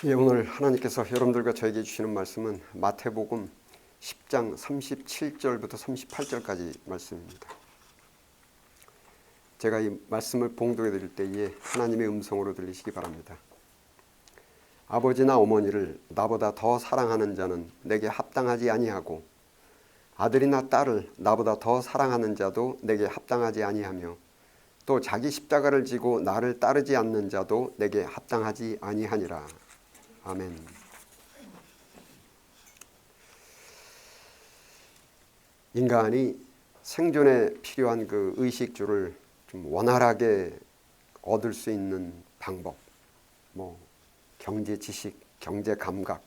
예, 오늘 하나님께서 여러분들과 저에게 주시는 말씀은 마태복음 10장 37절부터 38절까지 말씀입니다. 제가 이 말씀을 봉독해 드릴 때에 하나님의 음성으로 들리시기 바랍니다. 아버지나 어머니를 나보다 더 사랑하는 자는 내게 합당하지 아니하고 아들이나 딸을 나보다 더 사랑하는 자도 내게 합당하지 아니하며 또 자기 십자가를 지고 나를 따르지 않는 자도 내게 합당하지 아니하니라. 아멘. 인간이 생존에 필요한 그 의식주를 좀 원활하게 얻을 수 있는 방법, 경제 지식, 경제 감각,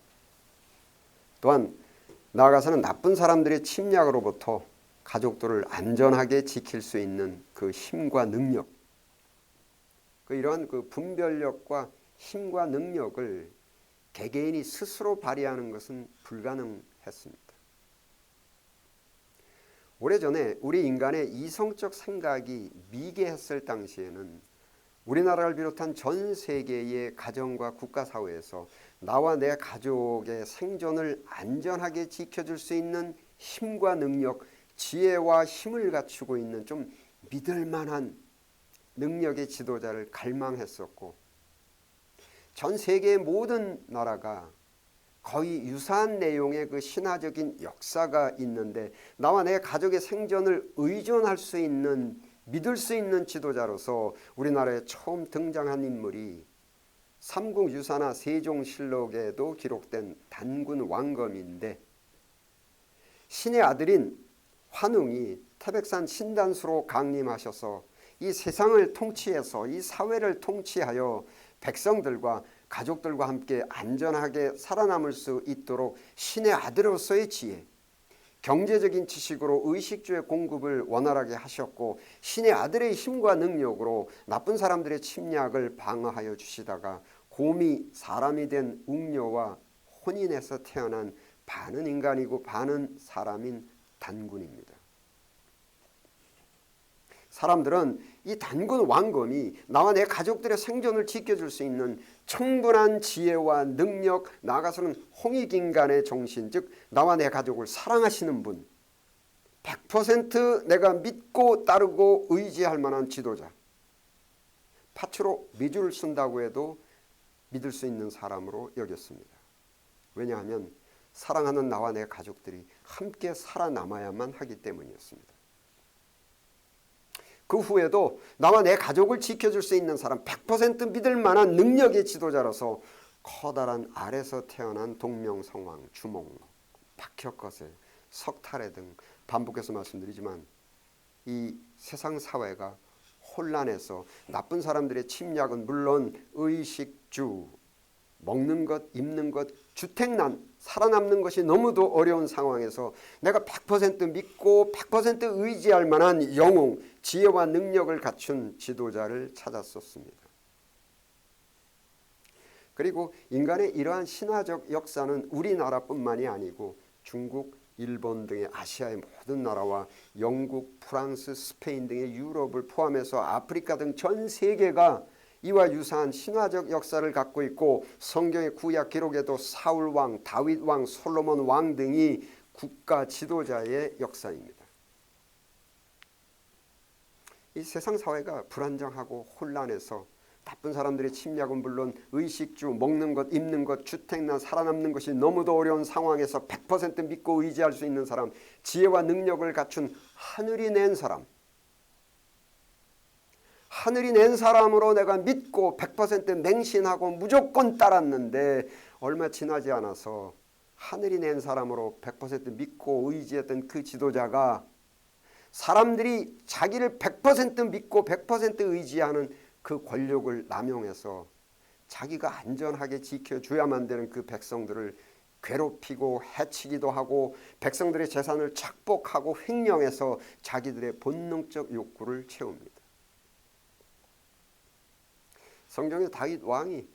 또한 나아가서는 나쁜 사람들의 침략으로부터 가족들을 안전하게 지킬 수 있는 그 힘과 능력, 이러한 그 분별력과 힘과 능력을 개개인이 스스로 발휘하는 것은 불가능했습니다. 오래전에 우리 인간의 이성적 생각이 미개했을 당시에는 우리나라를 비롯한 전 세계의 가정과 국가사회에서 나와 내 가족의 생존을 안전하게 지켜줄 수 있는 힘과 능력, 지혜와 힘을 갖추고 있는 좀 믿을 만한 능력의 지도자를 갈망했었고, 전 세계의 모든 나라가 거의 유사한 내용의 그 신화적인 역사가 있는데 나와 내 가족의 생존을 의존할 수 있는, 믿을 수 있는 지도자로서 우리나라에 처음 등장한 인물이 삼국유사나 세종실록에도 기록된 단군 왕검인데, 신의 아들인 환웅이 태백산 신단수로 강림하셔서 이 세상을 통치해서 이 사회를 통치하여 백성들과 가족들과 함께 안전하게 살아남을 수 있도록 신의 아들로서의 지혜, 경제적인 지식으로 의식주의 공급을 원활하게 하셨고, 신의 아들의 힘과 능력으로 나쁜 사람들의 침략을 방어하여 주시다가 곰이 사람이 된 웅녀와 혼인해서 태어난 반은 인간이고 반은 사람인 단군입니다. 사람들은 이 단군 왕검이 나와 내 가족들의 생존을 지켜줄 수 있는 충분한 지혜와 능력, 나아가서는 홍익인간의 정신, 즉 나와 내 가족을 사랑하시는 분, 100% 내가 믿고 따르고 의지할 만한 지도자, 파츠로 미주를 쓴다고 해도 믿을 수 있는 사람으로 여겼습니다. 왜냐하면 사랑하는 나와 내 가족들이 함께 살아남아야만 하기 때문이었습니다. 그 후에도 나와 내 가족을 지켜줄 수 있는 사람, 100% 믿을 만한 능력의 지도자로서 커다란 알에서 태어난 동명성왕, 주몽록, 박혁거세, 석탈해 등 반복해서 말씀드리지만 이 세상 사회가 혼란해서 나쁜 사람들의 침략은 물론 의식주, 먹는 것, 입는 것, 주택난, 살아남는 것이 너무도 어려운 상황에서 내가 100% 믿고 100% 의지할 만한 영웅, 지혜와 능력을 갖춘 지도자를 찾았었습니다. 그리고 인간의 이러한 신화적 역사는 우리나라뿐만이 아니고 중국, 일본 등의 아시아의 모든 나라와 영국, 프랑스, 스페인 등의 유럽을 포함해서 아프리카 등 전 세계가 이와 유사한 신화적 역사를 갖고 있고, 성경의 구약 기록에도 사울 왕, 다윗 왕, 솔로몬 왕 등이 국가 지도자의 역사입니다. 이 세상 사회가 불안정하고 혼란해서 나쁜 사람들의 침략은 물론 의식주, 먹는 것, 입는 것, 주택난, 살아남는 것이 너무도 어려운 상황에서 100% 믿고 의지할 수 있는 사람, 지혜와 능력을 갖춘 하늘이 낸 사람, 하늘이 낸 사람으로 내가 믿고 100% 맹신하고 무조건 따랐는데 얼마 지나지 않아서 하늘이 낸 사람으로 100% 믿고 의지했던 그 지도자가 사람들이 자기를 100% 믿고 100% 의지하는 그 권력을 남용해서 자기가 안전하게 지켜줘야만 되는 그 백성들을 괴롭히고 해치기도 하고 백성들의 재산을 착복하고 횡령해서 자기들의 본능적 욕구를 채웁니다. 성경의 다윗 왕이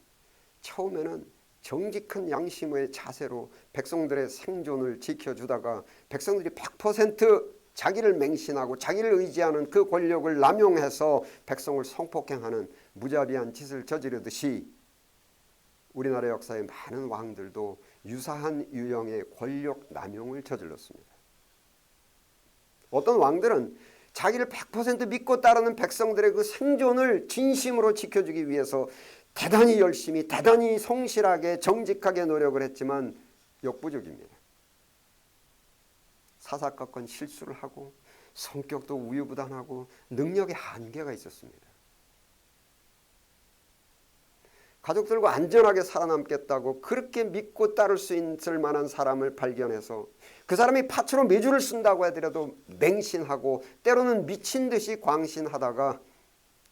처음에는 정직한 양심의 자세로 백성들의 생존을 지켜주다가 백성들이 100% 자기를 맹신하고 자기를 의지하는 그 권력을 남용해서 백성을 성폭행하는 무자비한 짓을 저지르듯이 우리나라 역사의 많은 왕들도 유사한 유형의 권력 남용을 저질렀습니다. 어떤 왕들은 자기를 100% 믿고 따르는 백성들의 그 생존을 진심으로 지켜주기 위해서 대단히 열심히 대단히 성실하게 정직하게 노력을 했지만 역부족입니다. 사사건건 실수를 하고 성격도 우유부단하고 능력에 한계가 있었습니다. 가족들과 안전하게 살아남겠다고 그렇게 믿고 따를 수 있을 만한 사람을 발견해서 그 사람이 파츠로 매주를 쓴다고 하더라도 맹신하고 때로는 미친 듯이 광신하다가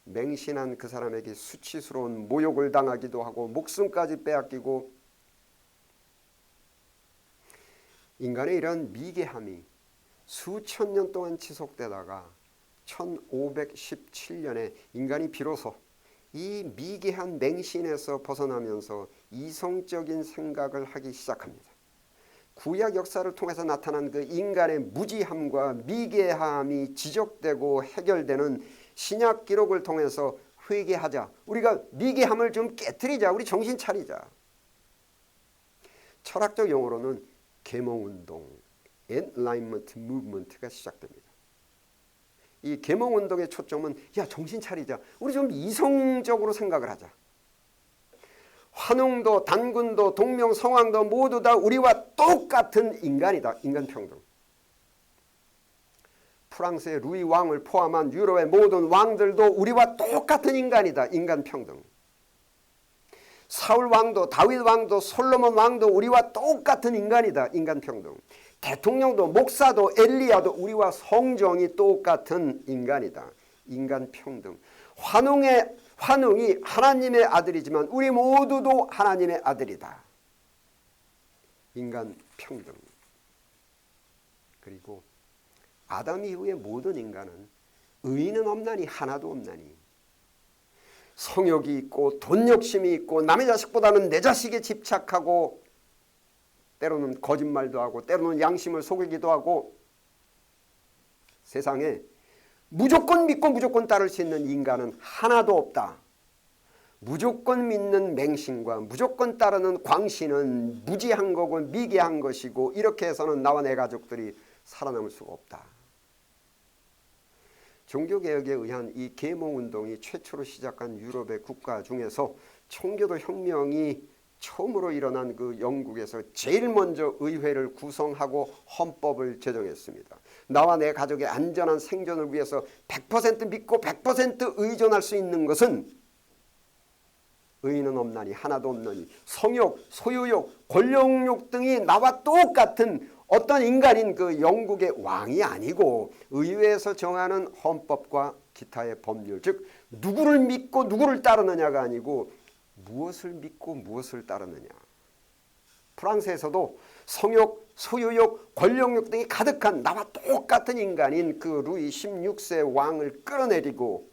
맹신한 그 사람에게 수치스러운 모욕을 당하기도 하고 목숨까지 빼앗기고, 인간의 이런 미개함이 수천 년 동안 지속되다가 1517년에 인간이 비로소 이 미개한 맹신에서 벗어나면서 이성적인 생각을 하기 시작합니다. 구약 역사를 통해서 나타난 그 인간의 무지함과 미개함이 지적되고 해결되는 신약 기록을 통해서 회개하자. 우리가 미개함을 좀 깨트리자. 우리 정신 차리자. 철학적 용어로는 계몽운동, Enlightenment Movement가 시작됩니다. 이 계몽운동의 초점은 야 정신 차리자. 우리 좀 이성적으로 생각을 하자. 환웅도 단군도 동명성왕도 모두 다 우리와 똑같은 인간이다. 인간평등. 프랑스의 루이 왕을 포함한 유럽의 모든 왕들도 우리와 똑같은 인간이다. 인간평등. 사울 왕도 다윗 왕도 솔로몬 왕도 우리와 똑같은 인간이다. 인간평등. 대통령도 목사도 엘리야도 우리와 성정이 똑같은 인간이다. 인간평등. 환웅이 하나님의 아들이지만 우리 모두도 하나님의 아들이다. 인간평등. 그리고 아담 이후의 모든 인간은 의인은 없나니 하나도 없나니, 성욕이 있고 돈 욕심이 있고 남의 자식보다는 내 자식에 집착하고 때로는 거짓말도 하고 때로는 양심을 속이기도 하고, 세상에 무조건 믿고 무조건 따를 수 있는 인간은 하나도 없다. 무조건 믿는 맹신과 무조건 따르는 광신은 무지한 거고 미개한 것이고, 이렇게 해서는 나와 내 가족들이 살아남을 수가 없다. 종교개혁에 의한 이 계몽운동이 최초로 시작한 유럽의 국가 중에서 청교도 혁명이 처음으로 일어난 그 영국에서 제일 먼저 의회를 구성하고 헌법을 제정했습니다. 나와 내 가족의 안전한 생존을 위해서 100% 믿고 100% 의존할 수 있는 것은 의인은 없나니 하나도 없나니, 성욕, 소유욕, 권력욕 등이 나와 똑같은 어떤 인간인 그 영국의 왕이 아니고 의회에서 정하는 헌법과 기타의 법률, 즉 누구를 믿고 누구를 따르느냐가 아니고 무엇을 믿고 무엇을 따르느냐. 프랑스에서도 성욕, 소유욕, 권력욕 등이 가득한 나와 똑같은 인간인 그 루이 16세 왕을 끌어내리고,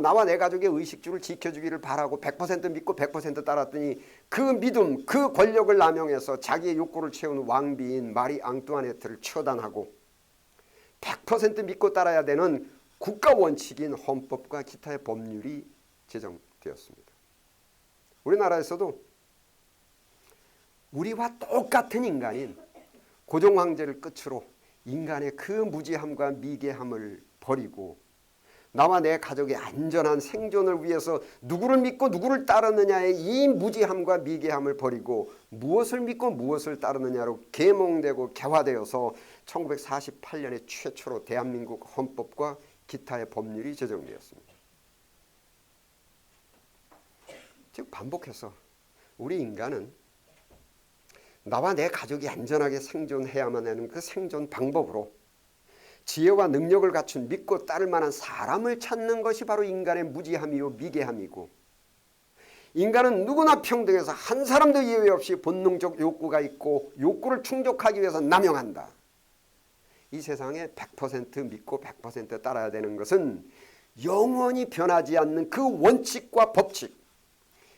나와 내 가족의 의식주를 지켜주기를 바라고 100% 믿고 100% 따랐더니 그 믿음, 그 권력을 남용해서 자기의 욕구를 채운 왕비인 마리 앙뚜아네트를 처단하고 100% 믿고 따라야 되는 국가 원칙인 헌법과 기타의 법률이 제정되었습니다. 우리나라에서도 우리와 똑같은 인간인 고종 황제를 끝으로 인간의 그 무지함과 미개함을 버리고 나와 내 가족의 안전한 생존을 위해서 누구를 믿고 누구를 따르느냐의 이 무지함과 미개함을 버리고 무엇을 믿고 무엇을 따르느냐로 계몽되고 개화되어서 1948년에 최초로 대한민국 헌법과 기타의 법률이 제정되었습니다. 즉 반복해서 우리 인간은 나와 내 가족이 안전하게 생존해야만 하는 그 생존 방법으로 지혜와 능력을 갖춘 믿고 따를 만한 사람을 찾는 것이 바로 인간의 무지함이요 미개함이고, 인간은 누구나 평등해서 한 사람도 예외 없이 본능적 욕구가 있고 욕구를 충족하기 위해서 남용한다. 이 세상에 100% 믿고 100% 따라야 되는 것은 영원히 변하지 않는 그 원칙과 법칙,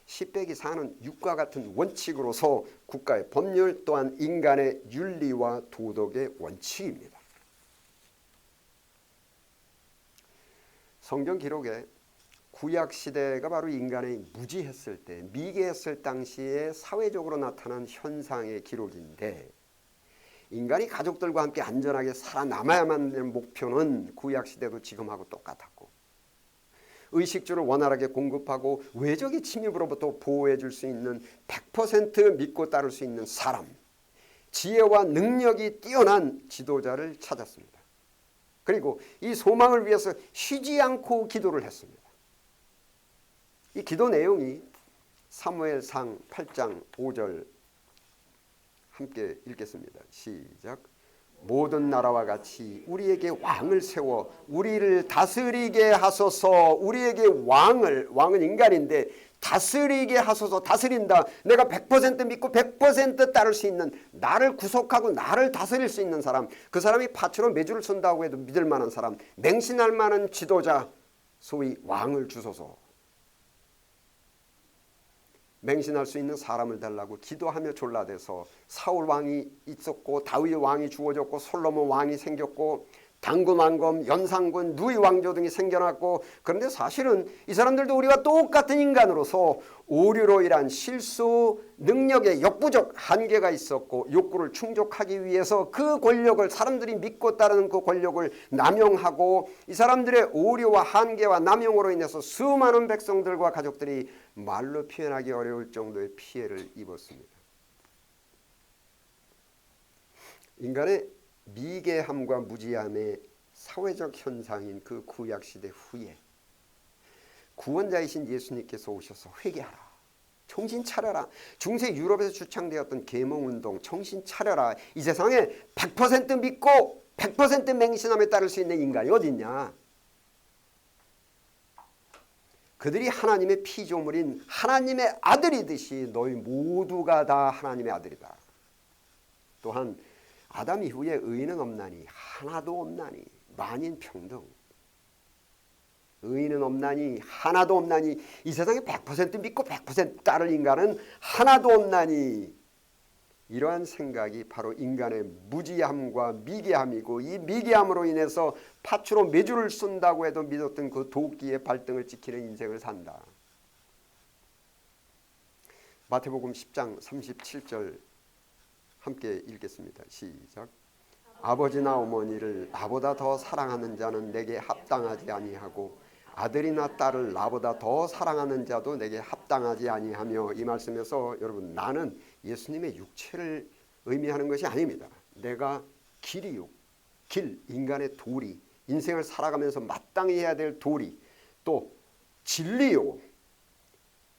10빼기4는 6과 같은 원칙으로서 국가의 법률 또한 인간의 윤리와 도덕의 원칙입니다. 성경 기록에 구약 시대가 바로 인간의 무지했을 때, 미개했을 당시에 사회적으로 나타난 현상의 기록인데, 인간이 가족들과 함께 안전하게 살아남아야만 하는 목표는 구약 시대도 지금하고 똑같았고, 의식주를 원활하게 공급하고 외적의 침입으로부터 보호해 줄 수 있는 100% 믿고 따를 수 있는 사람, 지혜와 능력이 뛰어난 지도자를 찾았습니다. 그리고 이 소망을 위해서 쉬지 않고 기도를 했습니다. 이 기도 내용이 사무엘상 8장 5절 함께 읽겠습니다. 시작. 모든 나라와 같이 우리에게 왕을 세워 우리를 다스리게 하소서. 우리에게 왕은 인간인데 다스리게 하소서. 다스린다. 내가 100% 믿고 100% 따를 수 있는, 나를 구속하고 나를 다스릴 수 있는 사람, 그 사람이 파츠로 매주를 쓴다고 해도 믿을 만한 사람, 맹신할 만한 지도자, 소위 왕을 주소서. 맹신할 수 있는 사람을 달라고 기도하며 졸라대서 사울 왕이 있었고, 다윗 왕이 주어졌고, 솔로몬 왕이 생겼고, 당군 왕검, 연산군, 누이 왕조 등이 생겨났고, 그런데 사실은 이 사람들도 우리와 똑같은 인간으로서 오류로 인한 실수, 능력의 역부족 한계가 있었고, 욕구를 충족하기 위해서 그 권력을, 사람들이 믿고 따르는 그 권력을 남용하고, 이 사람들의 오류와 한계와 남용으로 인해서 수많은 백성들과 가족들이 말로 표현하기 어려울 정도의 피해를 입었습니다. 인간의 미개함과 무지함의 사회적 현상인 그 구약시대 후에 구원자이신 예수님께서 오셔서 회개하라, 정신 차려라. 중세 유럽에서 주창되었던 계몽운동, 정신 차려라. 이 세상에 100% 믿고 100% 맹신함에 따를 수 있는 인간이 어디 있냐. 그들이 하나님의 피조물인 하나님의 아들이듯이 너희 모두가 다 하나님의 아들이다. 또한 아담 이후에 의인은 없나니, 하나도 없나니, 만인평등. 의인은 없나니, 하나도 없나니, 이 세상에 100% 믿고 100% 따를 인간은 하나도 없나니. 이러한 생각이 바로 인간의 무지함과 미개함이고, 이 미개함으로 인해서 파츠로 매주를 쓴다고 해도 믿었던 그 도끼의 발등을 찍히는 인생을 산다. 마태복음 10장 37절 함께 읽겠습니다. 시작. 아버지나 어머니를 나보다 더 사랑하는 자는 내게 합당하지 아니하고 아들이나 딸을 나보다 더 사랑하는 자도 내게 합당하지 아니하며. 이 말씀에서 여러분, 나는 예수님의 육체를 의미하는 것이 아닙니다. 내가 길이요, 길, 인간의 도리, 인생을 살아가면서 마땅히 해야 될 도리, 또 진리요,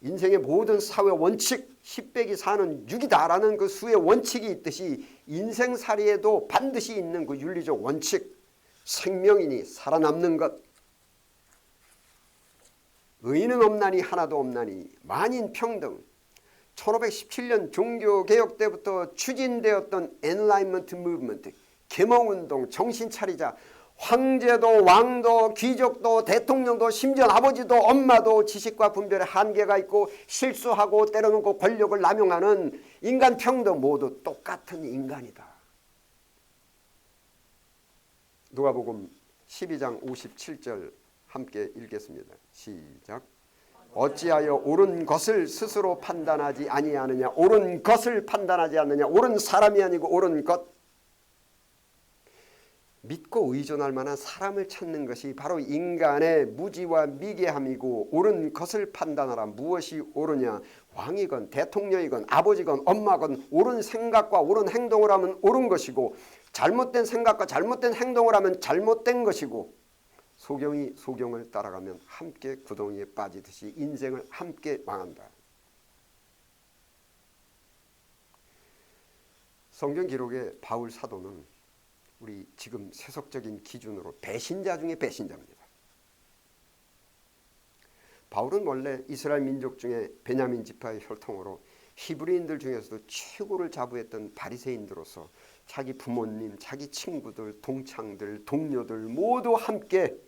인생의 모든 사회 원칙, 10백이 사는 6이다라는 그 수의 원칙이 있듯이 인생살이에도 반드시 있는 그 윤리적 원칙, 생명이니 살아남는 것, 의인은 없나니 하나도 없나니, 만인평등. 1517년 종교개혁 때부터 추진되었던 엔라이먼트 무브먼트, 계몽운동, 정신차리자, 황제도 왕도 귀족도 대통령도 심지어 아버지도 엄마도 지식과 분별에 한계가 있고 실수하고 때로는 그 권력을 남용하는 인간 평등, 모두 똑같은 인간이다. 누가복음 12장 57절 함께 읽겠습니다. 시작. 어찌하여 옳은 것을 스스로 판단하지 아니하느냐. 옳은 것을 판단하지 않느냐. 옳은 사람이 아니고 옳은 것. 믿고 의존할 만한 사람을 찾는 것이 바로 인간의 무지와 미개함이고, 옳은 것을 판단하라. 무엇이 옳으냐. 왕이건 대통령이건 아버지건 엄마건 옳은 생각과 옳은 행동을 하면 옳은 것이고, 잘못된 생각과 잘못된 행동을 하면 잘못된 것이고, 소경이 소경을 따라가면 함께 구덩이에 빠지듯이 인생을 함께 망한다. 성경 기록의 바울 사도는 우리 지금 세속적인 기준으로 배신자 중에 배신자입니다. 바울은 원래 이스라엘 민족 중에 베냐민 지파의 혈통으로 히브리인들 중에서도 최고를 자부했던 바리새인들로서 자기 부모님, 자기 친구들, 동창들, 동료들 모두 함께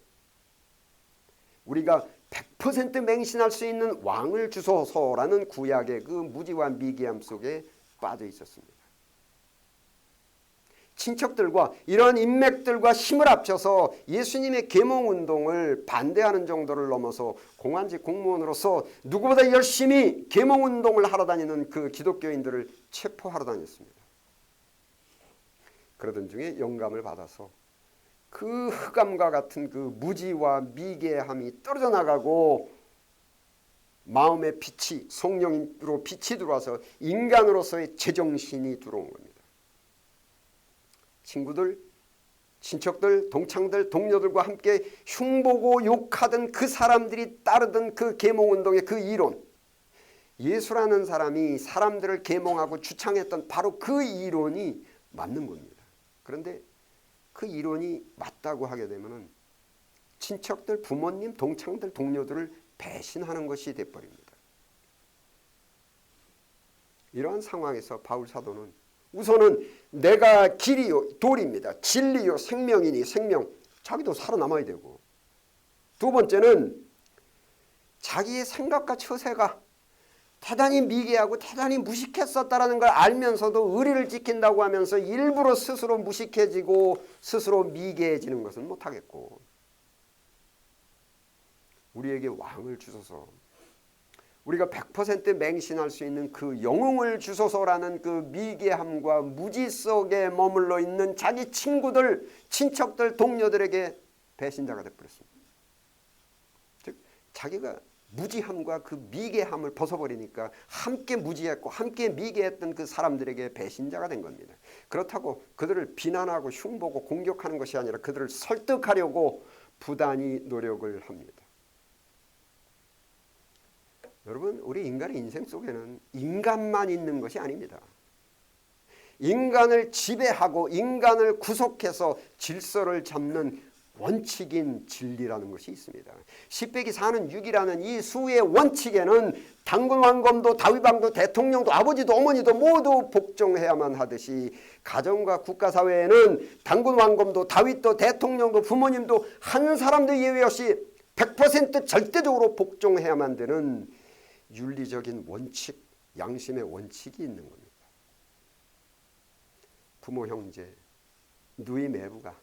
우리가 100% 맹신할 수 있는 왕을 주소서라는 구약의 그 무지와 미개함 속에 빠져 있었습니다. 친척들과 이런 인맥들과 힘을 합쳐서 예수님의 계몽운동을 반대하는 정도를 넘어서 공안직 공무원으로서 누구보다 열심히 계몽운동을 하러 다니는 그 기독교인들을 체포하러 다녔습니다. 그러던 중에 영감을 받아서 그 흑암과 같은 그 무지와 미개함이 떨어져 나가고 마음의 빛이 성령으로 빛이 들어와서 인간으로서의 제정신이 들어온 겁니다. 친구들, 친척들, 동창들, 동료들과 함께 흉보고 욕하던 그 사람들이 따르던 그 계몽운동의 그 이론, 예수라는 사람이 사람들을 계몽하고 주창했던 바로 그 이론이 맞는 겁니다. 그런데 그 이론이 맞다고 하게 되면 친척들, 부모님, 동창들, 동료들을 배신하는 것이 돼버립니다. 이러한 상황에서 바울 사도는 우선은 내가 길이요 돌입니다. 진리요 생명이니 생명. 자기도 살아남아야 되고, 두 번째는 자기의 생각과 처세가 대단히 미개하고 대단히 무식했었다라는 걸 알면서도 의리를 지킨다고 하면서 일부러 스스로 무식해지고 스스로 미개해지는 것은 못하겠고, 우리에게 왕을 주소서, 우리가 100% 맹신할 수 있는 그 영웅을 주소서라는 그 미개함과 무지 속에 머물러 있는 자기 친구들, 친척들, 동료들에게 배신자가 되어버렸습니다. 즉 자기가 무지함과 그 미개함을 벗어버리니까 함께 무지했고 함께 미개했던 그 사람들에게 배신자가 된 겁니다. 그렇다고 그들을 비난하고 흉보고 공격하는 것이 아니라 그들을 설득하려고 부단히 노력을 합니다. 여러분, 우리 인간의 인생 속에는 인간만 있는 것이 아닙니다. 인간을 지배하고 인간을 구속해서 질서를 잡는 원칙인 진리라는 것이 있습니다. 10빼기 4는 6이라는 이 수의 원칙에는 당군 왕검도 다윗왕도 대통령도 아버지도 어머니도 모두 복종해야만 하듯이 가정과 국가사회에는 당군 왕검도 다윗도 대통령도 부모님도 한 사람도 예외 없이 100% 절대적으로 복종해야만 되는 윤리적인 원칙, 양심의 원칙이 있는 겁니다. 부모, 형제, 누이, 매부가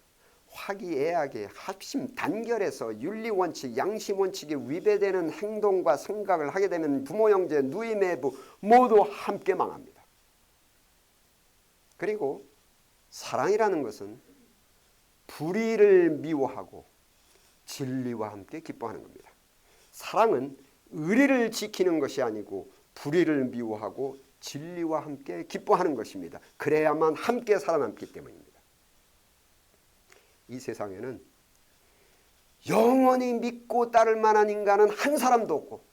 화기애애하게 합심 단결해서 윤리원칙, 양심원칙에 위배되는 행동과 생각을 하게 되면 부모, 형제, 누이, 매부 모두 함께 망합니다. 그리고 사랑이라는 것은 불의를 미워하고 진리와 함께 기뻐하는 겁니다. 사랑은 의리를 지키는 것이 아니고 불의를 미워하고 진리와 함께 기뻐하는 것입니다. 그래야만 함께 살아남기 때문입니다. 이 세상에는 영원히 믿고 따를 만한 인간은 한 사람도 없고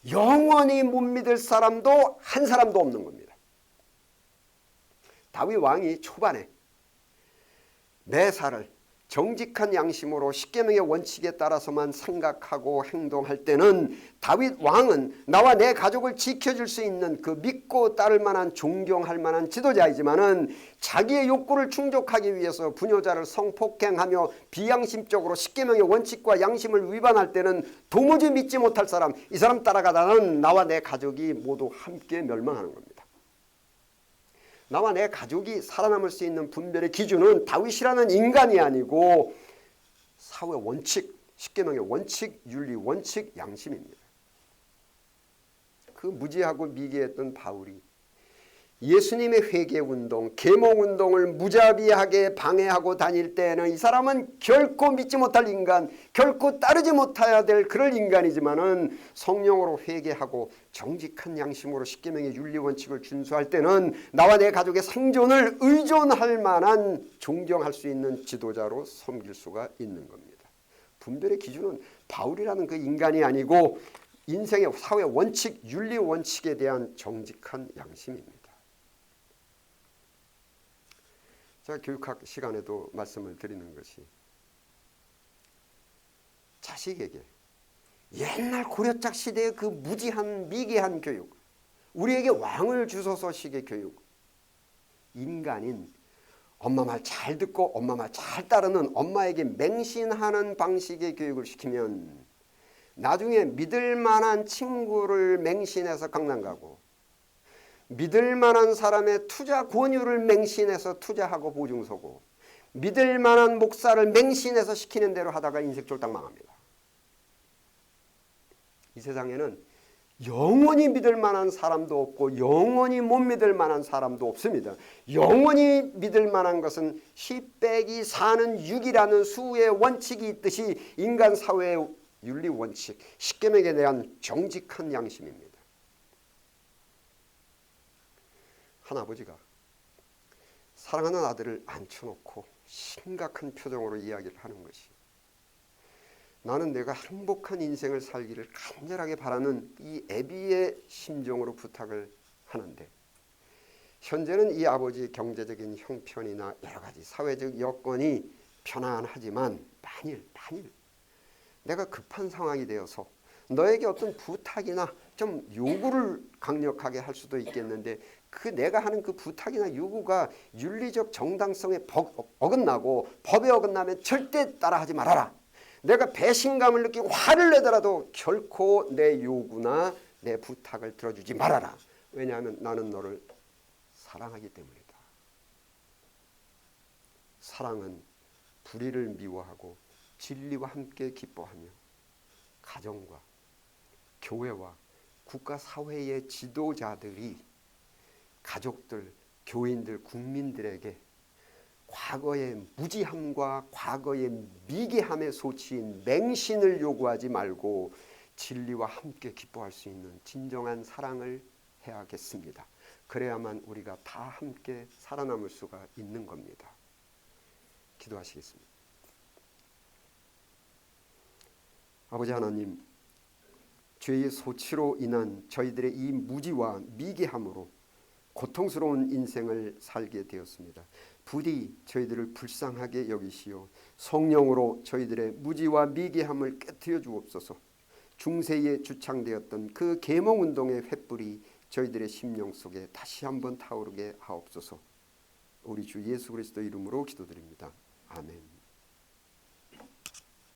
영원히 못 믿을 사람도 한 사람도 없는 겁니다. 다윗 왕이 초반에 매사를 정직한 양심으로 십계명의 원칙에 따라서만 생각하고 행동할 때는 다윗 왕은 나와 내 가족을 지켜줄 수 있는 그 믿고 따를 만한 존경할 만한 지도자이지만은 자기의 욕구를 충족하기 위해서 부녀자를 성폭행하며 비양심적으로 십계명의 원칙과 양심을 위반할 때는 도무지 믿지 못할 사람, 이 사람 따라가다는 나와 내 가족이 모두 함께 멸망하는 겁니다. 나와 내 가족이 살아남을 수 있는 분별의 기준은 다윗이라는 인간이 아니고 사회 원칙, 십계명의 원칙, 윤리 원칙, 양심입니다. 그 무지하고 미개했던 바울이 예수님의 회개운동, 계몽운동을 무자비하게 방해하고 다닐 때에는 이 사람은 결코 믿지 못할 인간, 결코 따르지 못해야 될 그럴 인간이지만은 성령으로 회개하고 정직한 양심으로 십계명의 윤리원칙을 준수할 때는 나와 내 가족의 생존을 의존할 만한 존경할 수 있는 지도자로 섬길 수가 있는 겁니다. 분별의 기준은 바울이라는 그 인간이 아니고 인생의 사회 원칙, 윤리 원칙에 대한 정직한 양심입니다. 제가 교육학 시간에도 말씀을 드리는 것이 자식에게 옛날 고려짝 시대의 그 무지한 미개한 교육, 우리에게 왕을 주소서식의 교육, 인간인 엄마 말 잘 듣고 엄마 말 잘 따르는 엄마에게 맹신하는 방식의 교육을 시키면 나중에 믿을 만한 친구를 맹신해서 강남 가고 믿을 만한 사람의 투자 권유를 맹신해서 투자하고 보증서고 믿을 만한 목사를 맹신해서 시키는 대로 하다가 인생 쫄딱 망합니다. 이 세상에는 영원히 믿을 만한 사람도 없고 영원히 못 믿을 만한 사람도 없습니다. 영원히 믿을 만한 것은 10 빼기 4는 6이라는 수의 원칙이 있듯이 인간 사회의 윤리 원칙, 십계명에 대한 정직한 양심입니다. 한 아버지가 사랑하는 아들을 앉혀놓고 심각한 표정으로 이야기를 하는 것이, 나는 내가 행복한 인생을 살기를 간절하게 바라는 이 애비의 심정으로 부탁을 하는데, 현재는 이 아버지의 경제적인 형편이나 여러 가지 사회적 여건이 편안하지만 만일 내가 급한 상황이 되어서 너에게 어떤 부탁이나 좀 요구를 강력하게 할 수도 있겠는데, 그 내가 하는 그 부탁이나 요구가 윤리적 정당성에 어긋나고 법에 어긋나면 절대 따라하지 말아라. 내가 배신감을 느끼고 화를 내더라도 결코 내 요구나 내 부탁을 들어주지 말아라. 왜냐하면 나는 너를 사랑하기 때문이다. 사랑은 불의를 미워하고 진리와 함께 기뻐하며 가정과 교회와 국가 사회의 지도자들이 가족들, 교인들, 국민들에게 과거의 무지함과 과거의 미개함의 소치인 맹신을 요구하지 말고 진리와 함께 기뻐할 수 있는 진정한 사랑을 해야겠습니다. 그래야만 우리가 다 함께 살아남을 수가 있는 겁니다. 기도하시겠습니다. 아버지 하나님, 죄의 소치로 인한 저희들의 이 무지와 미개함으로 고통스러운 인생을 살게 되었습니다. 부디 저희들을 불쌍하게 여기시어 성령으로 저희들의 무지와 미개함을 깨트려 주옵소서. 중세에 주창되었던 그 계몽운동의 횃불이 저희들의 심령 속에 다시 한번 타오르게 하옵소서. 우리 주 예수 그리스도 이름으로 기도드립니다. 아멘.